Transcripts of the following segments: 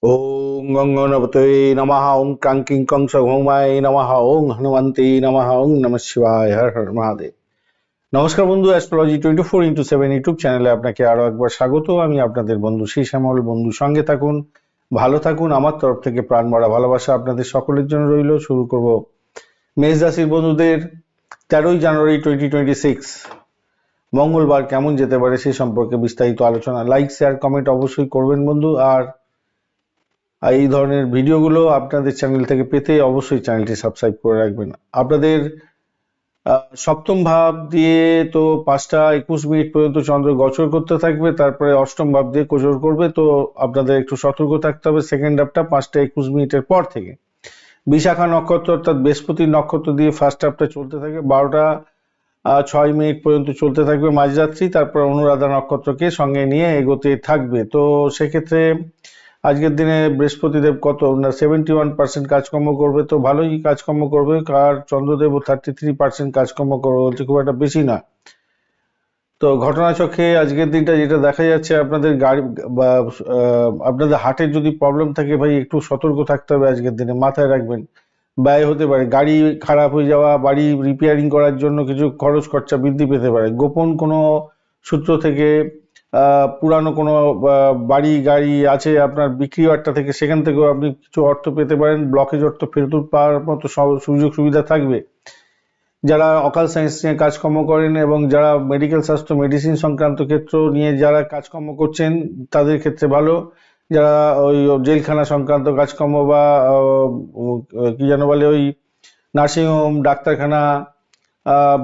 ওং গং গণপতে নমঃ ওং ক্রাং কিং কং সৌমায় নমঃ ওং হনুমন্তে নমঃ ওং নমঃ শিবায় হর হর মহাদেব। নমস্কার বন্ধু, অ্যাস্ট্রোলজি 24x7 ইউটিউব চ্যানেলে আপনাকে আরো একবার স্বাগত। আমি আপনাদের বন্ধু শ্রী শ্যামল। বন্ধু সঙ্গে থাকুন, ভালো থাকুন। আমার তরফ থেকে প্রাণ ভরা ভালোবাসা আপনাদের সকলের জন্য রইল। শুরু করব মেষ রাশির বন্ধুদের 13ই জানুয়ারি 2026 মঙ্গলবার কেমন যেতে পারে সে সম্পর্কে বিস্তারিত আলোচনা। লাইক শেয়ার কমেন্ট অবশ্যই করবেন বন্ধু। আর এই ধরনের ভিডিওগুলো আপনাদের চ্যানেল থেকে পেতে অবশ্যই চ্যানেলটি সাবস্ক্রাইব করে রাখবেন। আপনাদের সপ্তম ভাব দিয়ে তো 5টা 21 মিনিট পর্যন্ত চন্দ্র গোচর করতে থাকবে, তারপরে অষ্টম ভাব দিয়ে গোচর করবে। তো আপনাদের একটু সতর্ক থাকতে হবে সেকেন্ড হাফটা 5টা 21 মিনিটের পর থেকে। বিশাখা নক্ষত্র অর্থাৎ বৃহস্পতির নক্ষত্র দিয়ে ফার্স্ট হাফটা চলতে থাকে 12টা 6 মিনিট পর্যন্ত চলতে থাকবে মাঝরাত্রি। তারপর অনুরাধা নক্ষত্রকে সঙ্গে নিয়ে এগোতে থাকবে। তো সেক্ষেত্রে আজকের দিনে বৃহস্পতিদেব কত না 71% কাজকর্ম করবে, তো ভালোই কাজকর্ম করবে। আর চন্দ্রদেব 33% কাজকর্ম করবে, বলছে খুব একটা বেশি না। তো ঘটনাচক্রে আজকের দিনটা যেটা দেখা যাচ্ছে, আপনাদের গাড়ি বা আপনাদের হার্টের যদি প্রবলেম থাকে ভাই একটু সতর্ক থাকতে হবে আজকের দিনে, মাথায় রাখবেন। ব্যয় হতে পারে, গাড়ি খারাপ হয়ে যাওয়া, বাড়ি রিপেয়ারিং করার জন্য কিছু খরচ খরচা বৃদ্ধি পেতে পারে। গোপন কোনো সূত্র থেকে পুরানো কোনো বাড়ি গাড়ি আছে আপনার বিক্রি বাট্টা থেকে, সেখান থেকেও আপনি কিছু অর্থ পেতে পারেন। ব্লকেজ অর্থ ফেরত পাওয়ার মতো সুযোগ সুবিধা থাকবে। যারা অকাল সায়েন্স নিয়ে কাজকর্ম করেন এবং যারা মেডিকেল স্বাস্থ্য মেডিসিন সংক্রান্ত ক্ষেত্র নিয়ে যারা কাজকর্ম করছেন তাদের ক্ষেত্রে ভালো। যারা ওই জেলখানা সংক্রান্ত কাজকর্ম বা কি যেন বলে ওই নার্সিংহোম ডাক্তারখানা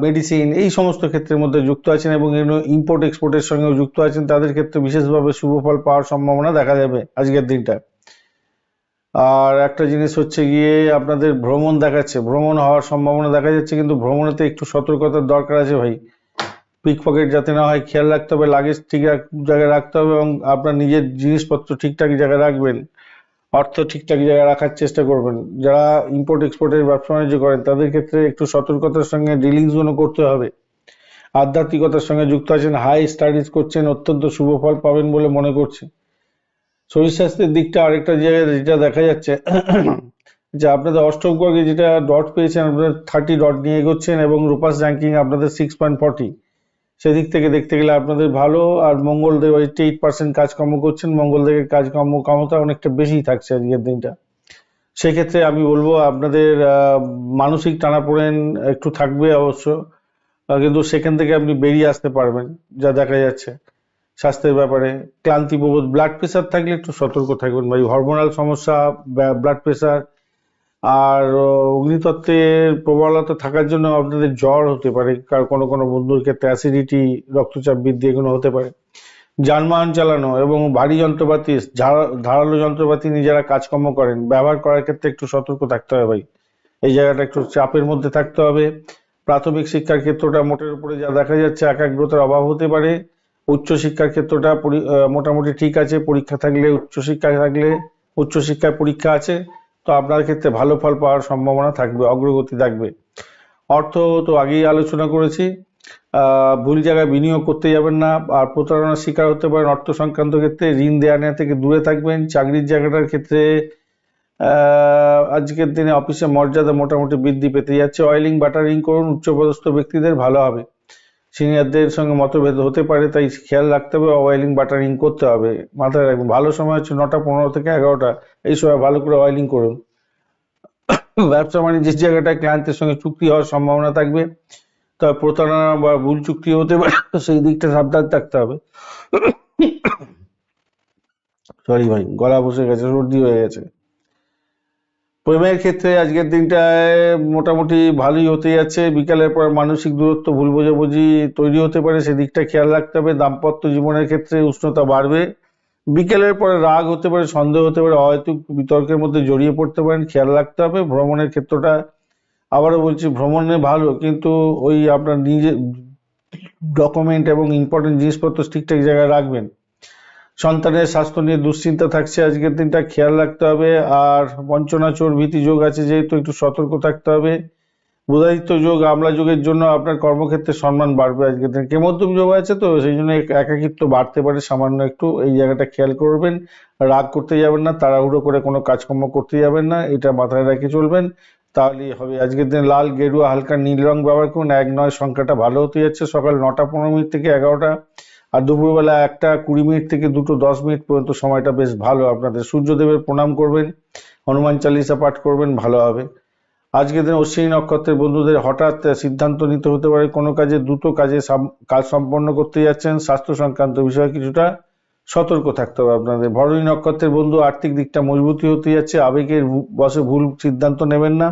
মেডিসিন এই সমস্ত ক্ষেত্রের মধ্যে যুক্ত আছেন এবং ইম্পোর্ট এক্সপোর্টের সঙ্গেও যুক্ত আছেন, তাদের ক্ষেত্রে বিশেষভাবে শুভ ফল পাওয়ার সম্ভাবনা দেখা যাবে আজকের দিনটা। আর একটা জিনিস হচ্ছে গিয়ে আপনাদের ভ্রমণ দেখাচ্ছে, ভ্রমণ হওয়ার সম্ভাবনা দেখা যাচ্ছে, কিন্তু ভ্রমণেতে একটু সতর্কতার দরকার আছে ভাই। পিকপকেট যাতে না হয় খেয়াল রাখতে হবে, লাগেজ ঠিক জায়গায় রাখতে হবে এবং আপনার নিজের জিনিসপত্র ঠিকঠাক জায়গায় রাখবেন, অর্থ ঠিকঠাক জায়গায় রাখার চেষ্টা করবেন। যারা ইম্পোর্ট এক্সপোর্টের ব্যবসা বাণিজ্য করেন তাদের ক্ষেত্রে একটু সতর্কতার সঙ্গে ডিলিংসগুলো করতে হবে। আধ্যাত্মিকতার সঙ্গে যুক্ত আছেন, হাই স্টাডিজ করছেন, অত্যন্ত শুভ ফল পাবেন বলে মনে করছে। শরীর স্বাস্থ্যের দিকটা আরেকটা জায়গায় যেটা দেখা যাচ্ছে যে আপনাদের অষ্টম বর্গে যেটা ডট পেয়েছেন, আপনাদের 30 ডট নিয়ে এগোচ্ছেন এবং রূপাস র্যাঙ্কিং আপনাদের 6.40। সেদিক থেকে দেখতে গেলে আপনাদের ভালো। আর মঙ্গলদেব 88% কাজকর্ম করছেন, মঙ্গলদেবের কাজকর্ম ক্ষমতা অনেকটা বেশি থাকছে আজকের দিনটা। সেক্ষেত্রে আমি বলবো আপনাদের মানসিক টানাপোড়েন একটু থাকবে অবশ্য, কিন্তু সেখান থেকে আপনি বেরিয়ে আসতে পারবেন যা দেখা যাচ্ছে। স্বাস্থ্যের ব্যাপারে ক্লান্তিবোধ, ব্লাড প্রেশার থাকলে একটু সতর্ক থাকবেন ভাই। হরমোনাল সমস্যা, ব্লাড প্রেশার আর অগ্নিতত্ত্বের প্রবলতা থাকার জন্য আপনাদের জ্বর হতে পারে, কার কোনো কোনো বন্ধুর ক্ষেত্রে অ্যাসিডিটি, রক্তচাপ বৃদ্ধি এগুলো হতে পারে। যানবাহন চালানো এবং ভারী যন্ত্রপাতি, ধারালো যন্ত্রপাতি নিয়ে যারা কাজকর্ম করেন ব্যবহার করার ক্ষেত্রে একটু সতর্ক থাকতে হবে ভাই। এই জায়গাটা একটু চাপের মধ্যে থাকতে হবে। প্রাথমিক শিক্ষার ক্ষেত্রটা মোটের উপরে যা দেখা যাচ্ছে একাগ্রতার অভাব হতে পারে। উচ্চশিক্ষার ক্ষেত্রটা মোটামুটি ঠিক আছে। পরীক্ষা থাকলে উচ্চশিক্ষায় পরীক্ষা আছে, তো আপনার ক্ষেত্রে ভালো ফল পাওয়ার সম্ভাবনা থাকবে, অগ্রগতি থাকবে। অর্থ তো আগেই আলোচনা করেছি, ভুল জায়গায় বিনিয়োগ করতে যাবেন না। আর প্রতারণার শিকার হতে পারেন অর্থ সংক্রান্ত ক্ষেত্রে, ঋণ দেওয়া নেওয়া থেকে দূরে থাকবেন। চাকরির জায়গাটার ক্ষেত্রে আজকের দিনে অফিসে মর্যাদা মোটামুটি বৃদ্ধি পেতে যাচ্ছে। অয়েলিং বাটারিং করুন, উচ্চপদস্থ ব্যক্তিদের ভালো হবে। সিনিয়রদের সঙ্গে মতভেদ হতে পারে, তাই খেয়াল রাখতে হবে, অয়েলিং বাটারিং করতে হবে, মাথায় রাখবেন। ভালো সময় হচ্ছে 9টা 15 থেকে 11টা, এই সময় ভালো করে অয়েলিং করুন। ব্যবসা বাণিজ্যের জায়গাটায় ক্লায়েন্টের সঙ্গে চুক্তি হওয়ার সম্ভাবনা থাকবে, তবে প্রতারণা বা ভুল চুক্তি হতে পারে, সেই দিকটা সাবধান থাকতে হবে। সরি ভাই, গলা বসে গেছে, সর্দি হয়ে গেছে। প্রেমের ক্ষেত্রে আজকের দিনটায় মোটামুটি ভালোই হতে যাচ্ছে। বিকালের পর মানসিক দূরত্ব, ভুল বোঝাবুঝি তৈরি হতে পারে, সেদিকটা খেয়াল রাখতে হবে। দাম্পত্য জীবনের ক্ষেত্রে উষ্ণতা বাড়বে। বিকেলের পরে রাগ হতে পারে, সন্দেহ হতে পারে, হয়তো বিতর্কের মধ্যে জড়িয়ে পড়তে পারেন, খেয়াল রাখতে হবে। ভ্রমণের ক্ষেত্রটা আবারও বলছি, ভ্রমণে ভালো, কিন্তু ওই আপনার নিজের ডকুমেন্ট এবং ইম্পর্টেন্ট জিনিসপত্র ঠিকঠাক জায়গায় রাখবেন। সন্তানের স্বাস্থ্য নিয়ে দুশ্চিন্তা থাকছে আজকের দিনটা, খেয়াল রাখতে হবে। আর বঞ্চনা চোর ভীতি যোগ আছে যেহেতু, একটু সতর্ক থাকতে হবে। বুধাদিত্য যোগ আমলা যোগের জন্য আপনার কর্মক্ষেত্রে সম্মান বাড়বে আজকের দিন। কেমধ্যম যোগ আছে তো সেই জন্য একাকিত্ব বাড়তে পারে সামান্য একটু, এই জায়গাটা খেয়াল করবেন। রাগ করতে যাবেন না, তাড়াহুড়ো করে কোনো কাজকর্ম করতে যাবেন না, এটা মাথায় রেখে চলবেন, তাহলেই হবে। আজকের দিন লাল, গেরুয়া, হালকা নীল রং ব্যবহার করুন। 1-9 সংখ্যাটা ভালো হতে যাচ্ছে। সকাল 9:15 থেকে 11টা, আর দুপুরবেলা 1:20 থেকে 2:10 পর্যন্ত সময়টা বেশ ভালো আপনাদের। সূর্যদেবের প্রণাম করবেন, হনুমান চালিসা পাঠ করবেন, ভালো হবে। আজকের দিন অশ্বিনী নক্ষত্রের বন্ধুদের হঠাৎ সিদ্ধান্ত নিতে হতে পারে, কোনো কাজে দ্রুত কাজ সম্পন্ন করতে যাচ্ছেন। স্বাস্থ্য সংক্রান্ত বিষয়ে কিছুটা সতর্ক থাকতে হবে আপনাদের। ভরণী নক্ষত্রের বন্ধু আর্থিক দিকটা মজবুতি হতে যাচ্ছে। আবেগের বশে ভুল সিদ্ধান্ত নেবেন না,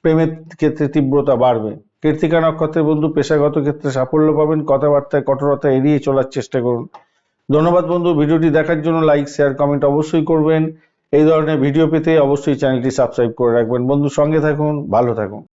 প্রেমের ক্ষেত্রে তীব্রতা বাড়বে। কৃত্তিকা নক্ষত্রের বন্ধু পেশাগত ক্ষেত্রে সাফল্য পাবেন, কথাবার্তায় কঠোরতা এড়িয়ে চলার চেষ্টা করুন। ধন্যবাদ বন্ধু, ভিডিওটি দেখার জন্য লাইক, শেয়ার, কমেন্ট অবশ্যই করবেন। এই ধরনের ভিডিও পেতে অবশ্যই চ্যানেলটি সাবস্ক্রাইব করে রাখবেন। বন্ধু সঙ্গে থাকুন, ভালো থাকুন।